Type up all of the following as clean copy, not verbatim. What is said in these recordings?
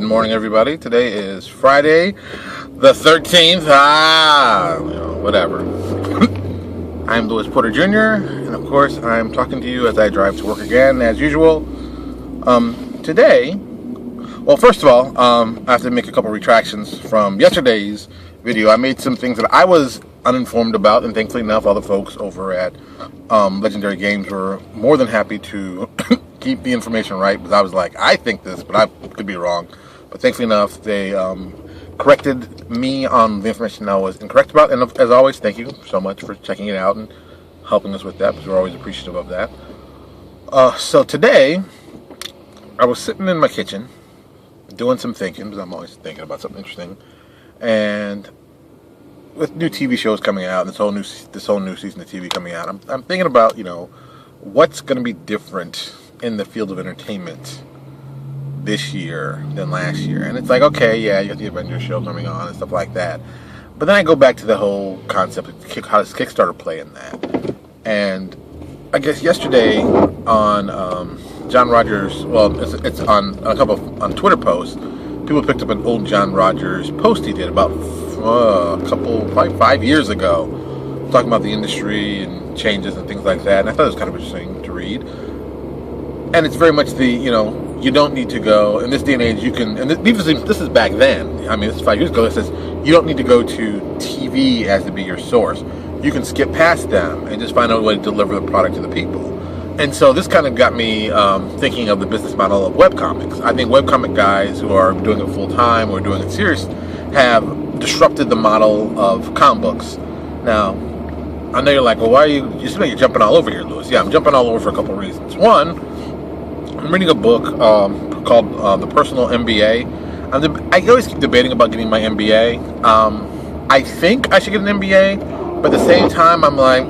Good morning, everybody. Today is Friday, the 13th. Whatever. I'm Louis Porter Jr., and of course, I'm talking to you as I drive to work again, as usual. Today, well, first of all, I have to make a couple retractions from yesterday's video. I made some things that I was uninformed about, and thankfully enough, all the folks over at Legendary Games were more than happy to keep the information right, because I was like, I think this, but I could be wrong. But thankfully enough, they corrected me on the information I was incorrect about. And as always, thank you so much for checking it out and helping us with that, because we're always appreciative of that. So today, I was sitting in my kitchen doing some thinking, because I'm always thinking about something interesting. And with new TV shows coming out, and this whole new season of TV coming out, I'm thinking about, what's going to be different in the field of entertainment this year than last year. And it's like, okay, yeah, you got the Avengers show coming on and stuff like that. But then I go back to the whole concept of how does Kickstarter play in that? And I guess yesterday on John Rogers, well, it's on a couple on Twitter posts, people picked up an old John Rogers post he did about probably 5 years ago, talking about the industry and changes and things like that. And I thought it was kind of interesting to read. And it's very much the, you don't need to go, in this day and age, you can, and this is back then, I mean, this is 5 years ago, it says, you don't need to go to TV as to be your source. You can skip past them and just find out a way to deliver the product to the people. And so this kind of got me thinking of the business model of webcomics. I think webcomic guys who are doing it full-time or doing it serious have disrupted the model of comic books. Now, I know you're like, well, why are you seem like you're jumping all over here, Louis. Yeah, I'm jumping all over for a couple of reasons. One, I'm reading a book called The Personal MBA. I always keep debating about getting my MBA. I think I should get an MBA, but at the same time, I'm like,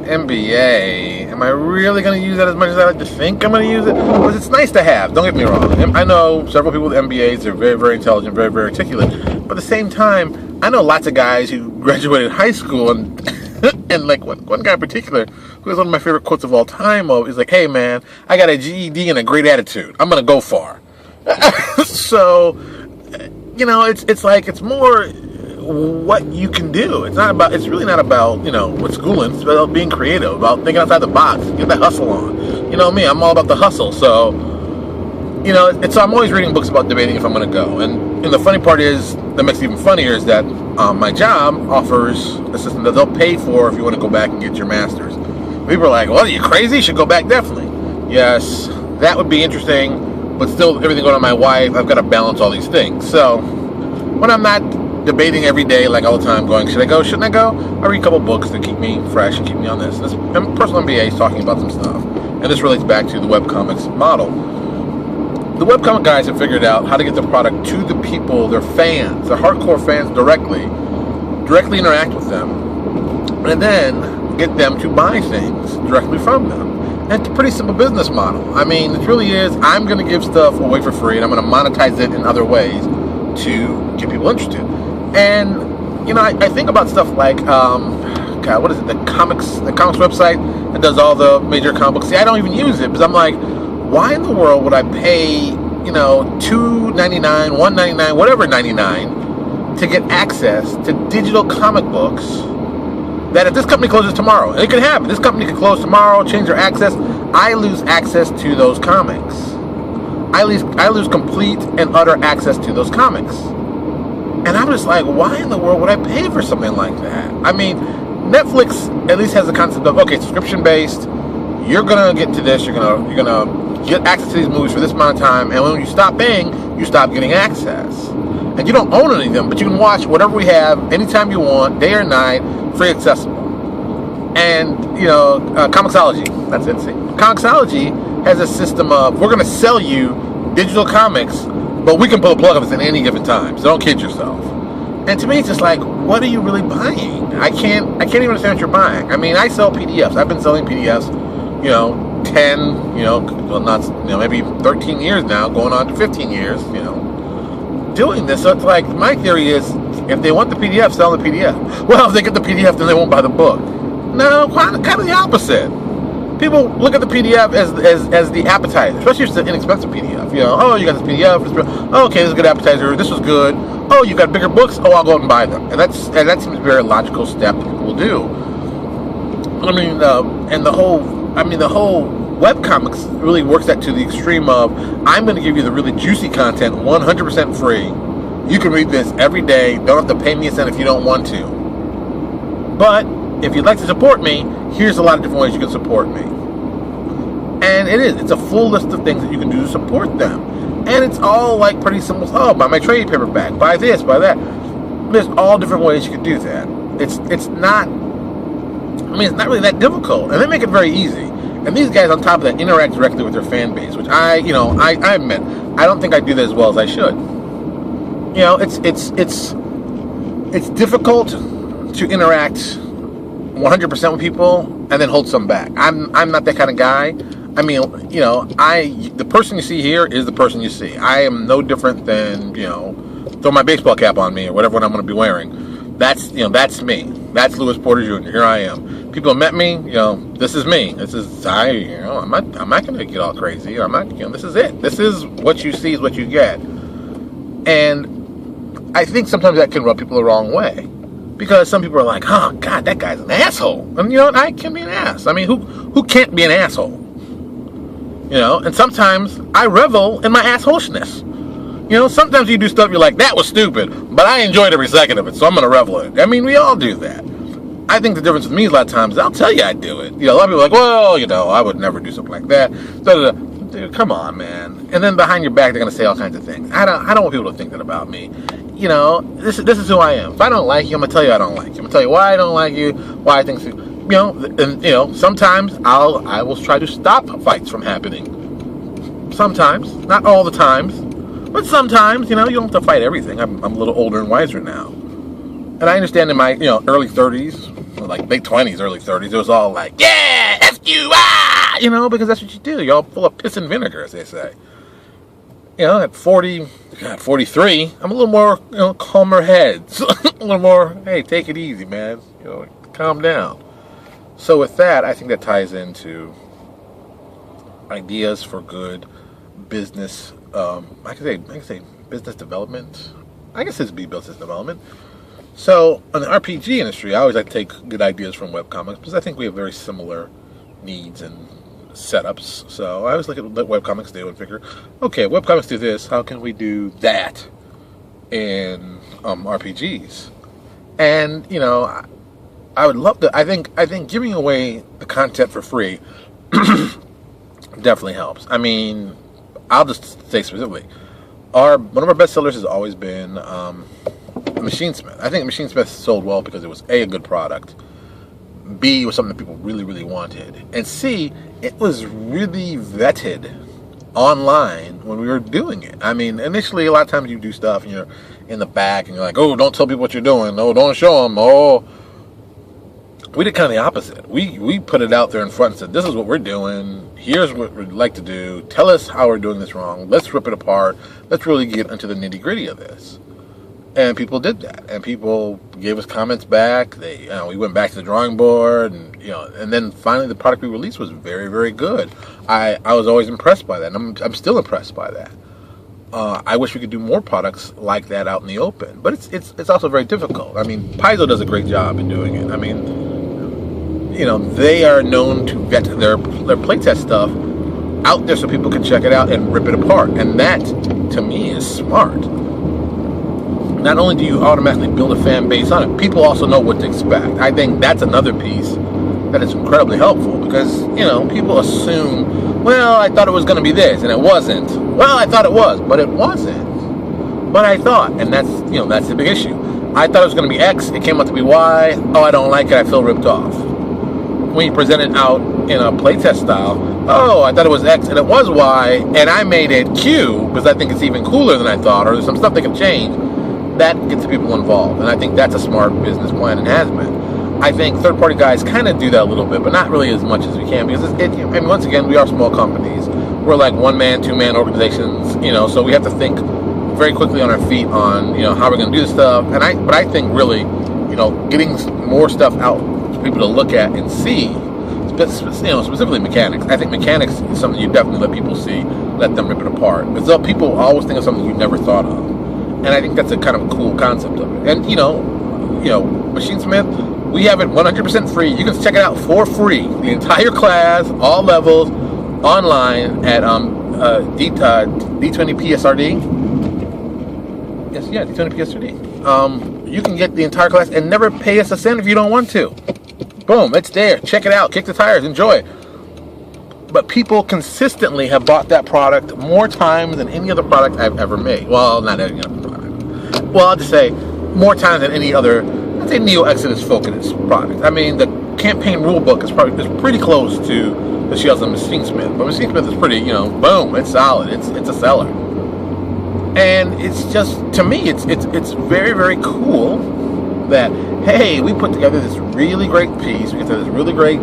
MBA, am I really going to use that as much as I like to think I'm going to use it? Because it's nice to have, don't get me wrong. I know several people with MBAs, they're very, very intelligent, very, very articulate. But at the same time, I know lots of guys who graduated high school and and like one guy in particular, who is one of my favorite quotes of all time, is like, hey man, I got a GED and a great attitude. I'm going to go far. So, it's like, it's more what you can do. It's really not about, what schooling. It's about being creative, about thinking outside the box, get the hustle on. You know me, I'm all about the hustle. So, so I'm always reading books about debating if I'm going to go. And the funny part is, that makes it even funnier, is that my job offers a system that they'll pay for if you want to go back and get your master's. People are like, well, are you crazy? You should go back, definitely. Yes, that would be interesting, but still, everything going on my wife, I've got to balance all these things. So, when I'm not debating every day, like all the time, going, should I go, shouldn't I go? I read a couple books that keep me fresh and keep me on this. Personal MBA is talking about some stuff, and this relates back to the webcomics model. The webcomic guys have figured out how to get the product to the people, their fans, their hardcore fans directly interact with them, and then get them to buy things directly from them. And it's a pretty simple business model. I mean, it really is, I'm going to give stuff away for free, and I'm going to monetize it in other ways to get people interested. And, I think about stuff like, what is it, the comics website that does all the major comic books. See, I don't even use it, because I'm like, why in the world would I pay, $2.99, $1.99, whatever 99 to get access to digital comic books that if this company closes tomorrow, and it could happen, this company could close tomorrow, change their access, I lose access to those comics. I lose complete and utter access to those comics. And I'm just like, why in the world would I pay for something like that? I mean, Netflix at least has the concept of, okay, subscription-based, you're gonna get to this, you're gonna get access to these movies for this amount of time, and when you stop paying, you stop getting access. And you don't own any of them, but you can watch whatever we have anytime you want, day or night, free accessible. And, Comixology, that's it. Comixology has a system of, we're gonna sell you digital comics, but we can pull a plug on this at any given time, so don't kid yourself. And to me, it's just like, what are you really buying? I can't even understand what you're buying. I mean, I sell PDFs. I've been selling PDFs, maybe 13 years now, going on to 15 years, doing this. So it's like, my theory is, if they want the PDF, sell the PDF. Well, if they get the PDF, then they won't buy the book. No, kind of the opposite. people look at the PDF as the appetizer, especially if it's an inexpensive PDF. You know, oh, you got this PDF. Oh, okay, this is a good appetizer. This was good. Oh, you got bigger books. Oh, I'll go out and buy them. And that seems a very logical step that people will do. I mean, and the whole webcomics really works that to the extreme of, I'm going to give you the really juicy content 100% free. You can read this every day. Don't have to pay me a cent if you don't want to. But if you'd like to support me, here's a lot of different ways you can support me. And it's a full list of things that you can do to support them. And it's all like pretty simple. Oh, buy my trade paperback, buy this, buy that. There's all different ways you can do that. It's not really that difficult. And they make it very easy. And these guys on top of that interact directly with their fan base, which I admit, I don't think I do that as well as I should. You know, it's difficult to interact 100% with people and then hold some back. I'm not that kind of guy. I mean, you know, the person you see here is the person you see. I am no different than, you know, throw my baseball cap on me or whatever I'm going to be wearing. That's me. That's Lewis Porter Jr. Here I am. People have met me, you know, this is me. I'm not going to get all crazy. This is it. This is what you see is what you get. And I think sometimes that can rub people the wrong way. Because some people are like, oh, God, that guy's an asshole. And, you know, I can be an ass. I mean, who can't be an asshole? You know, and sometimes I revel in my assholeshness. You know, sometimes you do stuff you're like, that was stupid, but I enjoyed every second of it, so I'm going to revel in it. I mean, we all do that. I think the difference with me is a lot of times, I'll tell you I do it. You know, a lot of people are like, well, you know, I would never do something like that. Dude, come on, man. And then behind your back, they're going to say all kinds of things. I don't want people to think that about me. You know, this is who I am. If I don't like you, I'm going to tell you I don't like you. I'm going to tell you why I don't like you, why I think so. You know, and, you know, sometimes I will try to stop fights from happening. Sometimes. Not all the times. But sometimes, you know, you don't have to fight everything. I'm a little older and wiser now. And I understand in my, you know, early 30s, like late 20s, early 30s, it was all like, yeah, F you, ah! You know, because that's what you do. You're all full of piss and vinegar, as they say. You know, at 43, I'm a little more, you know, calmer heads. A little more, hey, take it easy, man. You know, calm down. So with that, I think that ties into ideas for good business. I can say business development. I guess it's be business development. So in the RPG industry, I always like to take good ideas from webcomics because I think we have very similar needs and setups. So I always look at what webcomics do and figure, okay, webcomics do this. How can we do that in RPGs? And you know, I would love to. I think giving away the content for free definitely helps. I mean, I'll just say specifically, one of our best sellers has always been Machinesmith. I think Machinesmith sold well because it was A good product, B, it was something that people really, really wanted, and C, it was really vetted online when we were doing it. I mean, initially, a lot of times you do stuff and you're in the back and you're like, oh, don't tell people what you're doing. Oh, don't show them. Oh, we did kind of the opposite. We put it out there in front and said, this is what we're doing. Here's what we'd like to do. Tell us how we're doing this wrong. Let's rip it apart. Let's really get into the nitty gritty of this. And people did that. And people gave us comments back. We went back to the drawing board, and then finally the product we released was very, very good. I was always impressed by that, and I'm still impressed by that. I wish we could do more products like that out in the open, but it's also very difficult. I mean, Paizo does a great job in doing it. I mean, you know, they are known to vet their playtest stuff out there so people can check it out and rip it apart, and that to me is smart. Not only do you automatically build a fan base on it, people also know what to expect. I think that's another piece that is incredibly helpful because, you know, people assume, well, I thought it was going to be this, and it wasn't. Well, I thought it was, but it wasn't. But I thought, and that's the big issue. I thought it was going to be X, it came out to be Y. Oh, I don't like it, I feel ripped off. When you present it out in a playtest style, oh, I thought it was X and it was Y, and I made it Q because I think it's even cooler than I thought, or there's some stuff they can change. That gets people involved, and I think that's a smart business plan and has been. I think third-party guys kind of do that a little bit, but not really as much as we can because once again, we are small companies. We're like one-man, two-man organizations, you know, so we have to think very quickly on our feet on, you know, how we're going to do this stuff. But I think really, you know, getting more stuff out for people to look at and see, specifically mechanics. I think mechanics is something you definitely let people see, let them rip it apart. Because people always think of something you never thought of, and I think that's a kind of a cool concept of it. And Machinesmith, we have it 100% free. You can check it out for free, the entire class, all levels, online at D20 PSRD. Yes, yeah, D20 PSRD. You can get the entire class and never pay us a cent if you don't want to. Boom, it's there. Check it out. Kick the tires. Enjoy it. But people consistently have bought that product more times than any other product I've ever made. Well, not any other product. Well, I'll just say more times than any other, I'd say, Neo Exodus Focus product. I mean, the campaign rulebook is pretty close to the Shells and Machinesmith. But Machinesmith is pretty, boom, it's solid. It's a seller. And it's just, to me, it's very, very cool that, hey, we put together this really great piece, we get this really great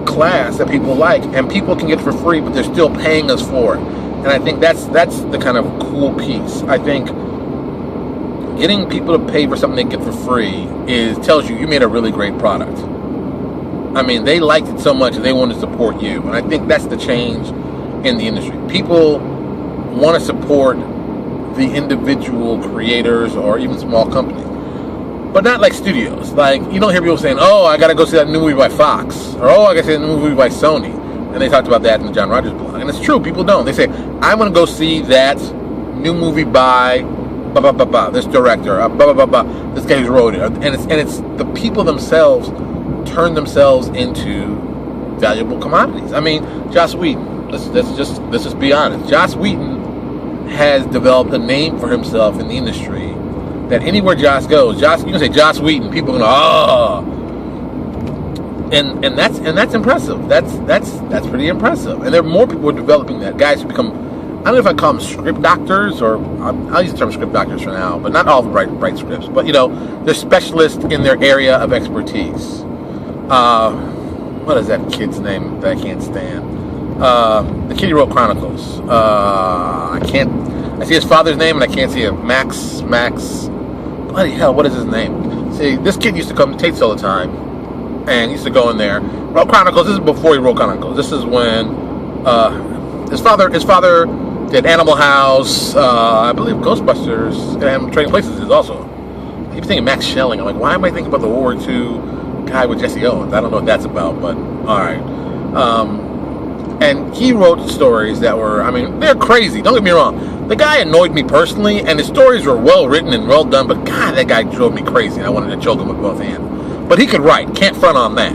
class that people like, and people can get for free, but they're still paying us for it. And I think that's the kind of cool piece. I think getting people to pay for something they get for free tells you made a really great product. I mean, they liked it so much and they want to support you. And I think that's the change in the industry. People want to support the individual creators or even small companies, but not like studios. Like, you don't hear people saying, oh, I gotta go see that new movie by Fox, or oh, I gotta see that new movie by Sony. And they talked about that in the John Rogers blog. And it's true, people don't. They say, I'm gonna go see that new movie by this director, this guy who wrote it. And it's the people themselves turn themselves into valuable commodities. I mean, Joss Whedon, let's just be honest. Joss Whedon has developed a name for himself in the industry that anywhere Joss goes, you can say Joss Whedon, people are going, oh, and that's impressive. That's pretty impressive. And there are more people who are developing that. Guys who become, I don't know if I call them script doctors, or I'll use the term script doctors for now, but not all the right scripts. But they're specialists in their area of expertise. What is that kid's name that I can't stand? The kid who wrote Chronicles. I see his father's name and I can't see it. Max. Bloody hell, what is his name? See, this kid used to come to Tate's all the time, and he used to go in there. Wrote Chronicles. This is before he wrote Chronicles. This is when his father did Animal House. I believe Ghostbusters and Trading Places is also. I keep thinking Max Schelling. I'm like, why am I thinking about the World War II guy with Jesse Owens? I don't know what that's about, but all right. And he wrote stories that were, they're crazy. Don't get me wrong. The guy annoyed me personally, and his stories were well written and well done, but God, that guy drove me crazy, and I wanted to choke him with both hands. But he could write. Can't front on that.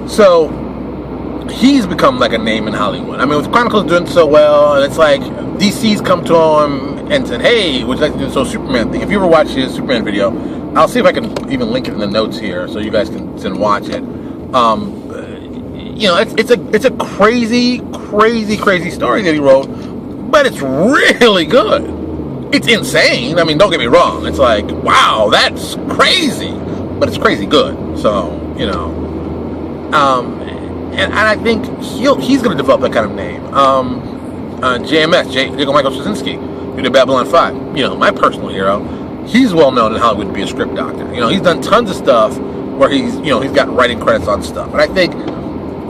So, he's become like a name in Hollywood. With Chronicles doing so well, and it's like DC's come to him and said, hey, would you like to do this whole Superman thing? If you ever watch his Superman video, I'll see if I can even link it in the notes here so you guys can watch it. It's a crazy story that he wrote, but it's really good. It's insane. Don't get me wrong. It's like, wow, that's crazy, but it's crazy good. So, and I think he's going to develop that kind of name. JMS, Jacob Michael Straczynski, who did Babylon 5, my personal hero. He's well known in Hollywood to be a script doctor. He's done tons of stuff where he's got writing credits on stuff. And I think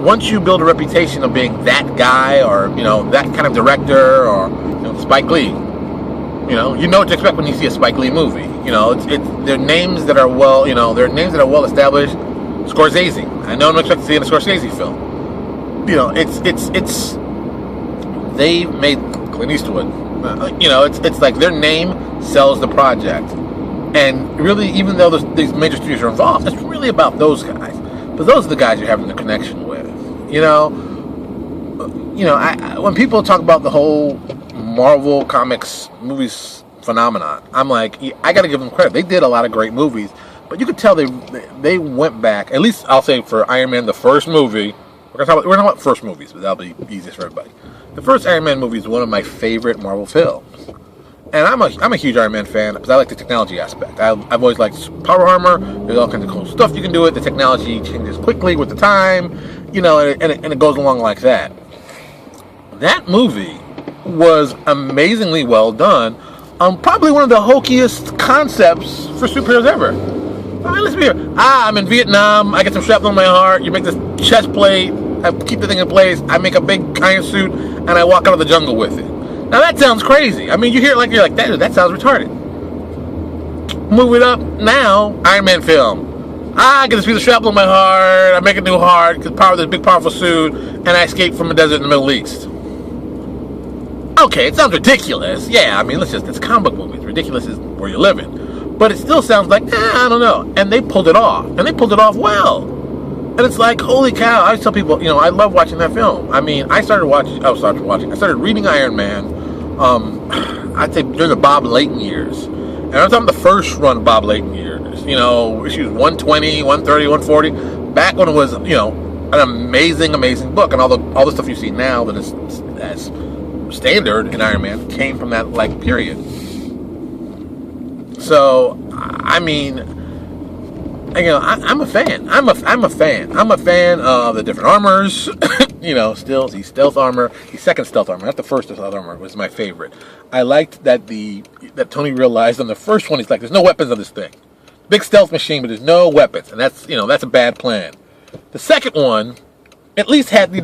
once you build a reputation of being that guy, or that kind of director, or Spike Lee, you know what to expect when you see a Spike Lee movie. They're names that are well established. Scorsese, I know I'm not expecting to see in a Scorsese film. They made Clint Eastwood. It's like their name sells the project, and really, even though these major studios are involved, it's really about those guys. But those are the guys you're having the connection with. When people talk about the whole Marvel Comics movies phenomenon, I'm like, I got to give them credit. They did a lot of great movies, but you could tell they went back. At least I'll say for Iron Man, the first movie. We're talking about first movies, but that'll be easiest for everybody. The first Iron Man movie is one of my favorite Marvel films. And I'm a huge Iron Man fan because I like the technology aspect. I've always liked power armor. There's all kinds of cool stuff you can do with it. The technology changes quickly with the time, and it goes along like that. That movie was amazingly well done. Probably one of the hokiest concepts for superheroes ever. let's be here. I'm in Vietnam. I get some shrapnel in my heart. You make this chest plate. I keep the thing in place. I make a big iron suit, and I walk out of the jungle with it. Now that sounds crazy. I mean, you hear it like you're like that sounds retarded. Move it up now. Iron Man film. I get this piece of shrapnel in my heart. I make a new heart because power this big powerful suit, and I escape from a desert in the Middle East. Okay, it sounds ridiculous. Yeah, I mean, it's comic book movies. Ridiculous is where you're living. But it still sounds like, I don't know. And they pulled it off. And they pulled it off well. And it's like, holy cow. I always tell people, I love watching that film. I mean, I started reading Iron Man, I'd say during the Bob Layton years. And I'm talking the first run of Bob Layton years. Issues 120, 130, 140. Back when it was, an amazing, amazing book. And all the stuff you see now that is as standard in Iron Man came from that period. So I mean, I'm a fan. I'm a fan. I'm a fan of the different armors. Still the stealth armor, the second stealth armor, not the first stealth armor, was my favorite. I liked that Tony realized on the first one, he's like, there's no weapons on this thing. Big stealth machine, but there's no weapons, and that's a bad plan. The second one at least had 3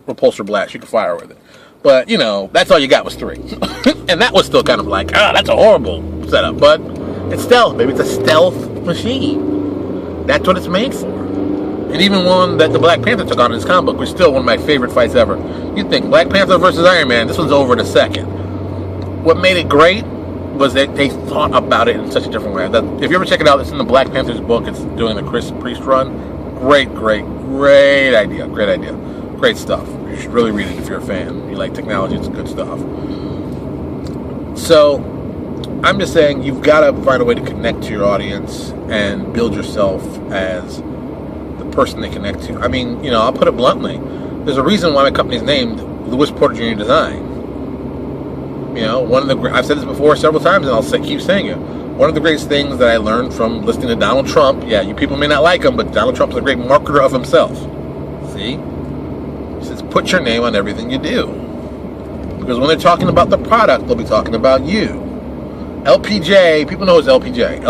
repulsor blasts you could fire with it. But, that's all you got was 3. And that was still kind of like, that's a horrible setup. But it's stealth, baby. It's a stealth machine. That's what it's made for. And even one that the Black Panther took on in his comic book was still one of my favorite fights ever. You'd think Black Panther versus Iron Man, this one's over in a second. What made it great was that they thought about it in such a different way. If you ever check it out, it's in the Black Panther's book. It's doing the Chris Priest run. Great idea. Great idea. Great stuff. You should really read it if you're a fan. You like technology, it's good stuff. So, I'm just saying, you've got to find a way to connect to your audience and build yourself as the person they connect to. I mean, I'll put it bluntly. There's a reason why my company's named Lewis Porter Jr. Design. I've said this before several times, and I'll keep saying it. One of the greatest things that I learned from listening to Donald Trump, yeah, you people may not like him, but Donald Trump is a great marketer of himself. See? He says, put your name on everything you do. Because when they're talking about the product, they'll be talking about you. LPJ, people know it's LPJ.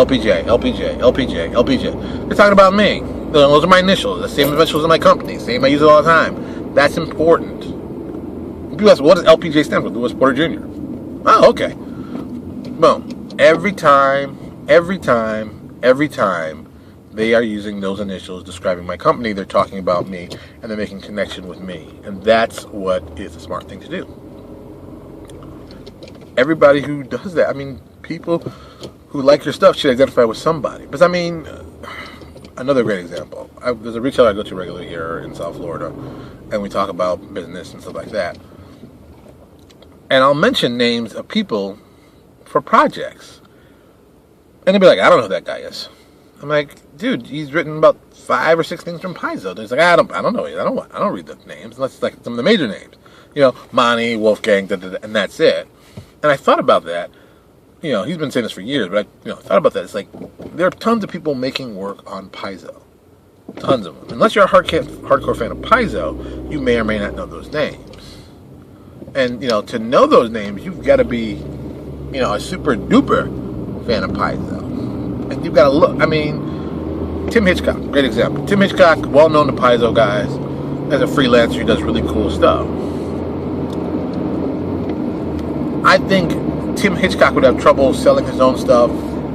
They're talking about me. Those are my initials. The same initials in my company. Same I use it all the time. That's important. People ask, what does LPJ stand for? Lewis Porter Jr. Oh, okay. Boom. Every time they are using those initials describing my company, they're talking about me, and they're making connection with me. And that's what is a smart thing to do. Everybody who does that, people who like your stuff should identify with somebody. Because, another great example. There's a retailer I go to regularly here in South Florida, and we talk about business and stuff like that. And I'll mention names of people for projects. And they'll be like, I don't know who that guy is. I'm like, dude, he's written about 5 or 6 things from Paizo. He's like, I don't know. I don't read the names unless it's like some of the major names. Monty, Wolfgang, and that's it. And I thought about that. He's been saying this for years, but I thought about that. It's like, there are tons of people making work on Paizo. Tons of them. Unless you're a hardcore fan of Paizo, you may or may not know those names. And, to know those names, you've got to be, a super duper fan of Paizo. And you've got to look. Tim Hitchcock, great example. Tim Hitchcock, well known to Paizo guys. As a freelancer, he does really cool stuff. I think Tim Hitchcock would have trouble selling his own stuff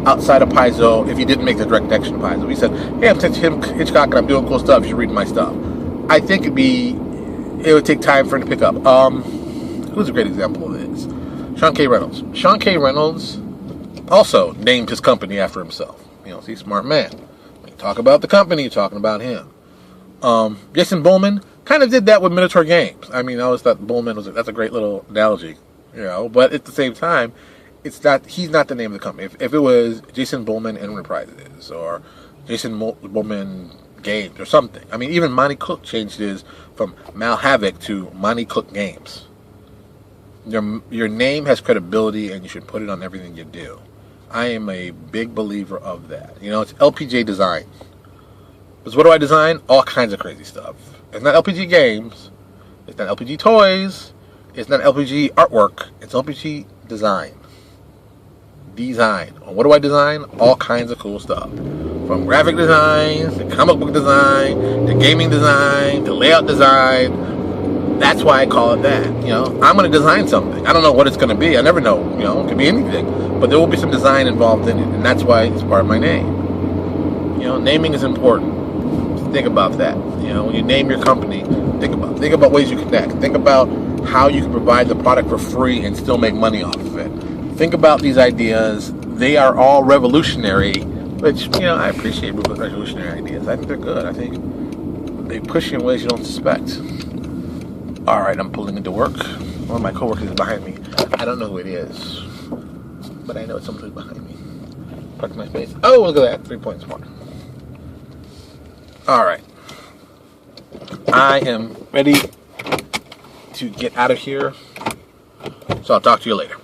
outside of Paizo if he didn't make the direct connection to Paizo. He said, hey, I'm Tim Hitchcock and I'm doing cool stuff. You should read my stuff. I think it would take time for him to pick up. Who's a great example of this? Sean K. Reynolds. Sean K. Reynolds also named his company after himself. He's a smart man. When you talk about the company, you're talking about him. Jason Bullman kind of did that with Minotaur Games. I always thought Bullman that's a great little analogy. But at the same time, he's not the name of the company. If it was Jason Bullman Enterprises or Jason Bullman Games or something. Even Monty Cook changed his from Mal Havoc to Monty Cook Games. Your name has credibility, and you should put it on everything you do. I am a big believer of that. It's LPJ Design. Because what do I design? All kinds of crazy stuff. It's not LPG games. It's not LPG toys. It's not LPG artwork. It's LPG design. design. And what do I design? All kinds of cool stuff. From graphic design, to comic book design, to gaming design, to layout design. That's why I call it that. You know, I'm going to design something. I don't know what it's going to be. I never know. You know, it could be anything. But there will be some design involved in it. And that's why it's part of my name. You know, naming is important. Think about that. You know, when you name your company, think about ways you connect. Think about how you can provide the product for free and still make money off of it. Think about these ideas. They are all revolutionary, which, you know, I appreciate revolutionary ideas. I think they're good. I think they push you in ways you don't suspect. All right, I'm pulling into work. One of my coworkers is behind me. I don't know who it is, but I know it's someone who's behind me. Park my face. Oh, look at that. 3 points more. All right. I am ready to get out of here. So I'll talk to you later.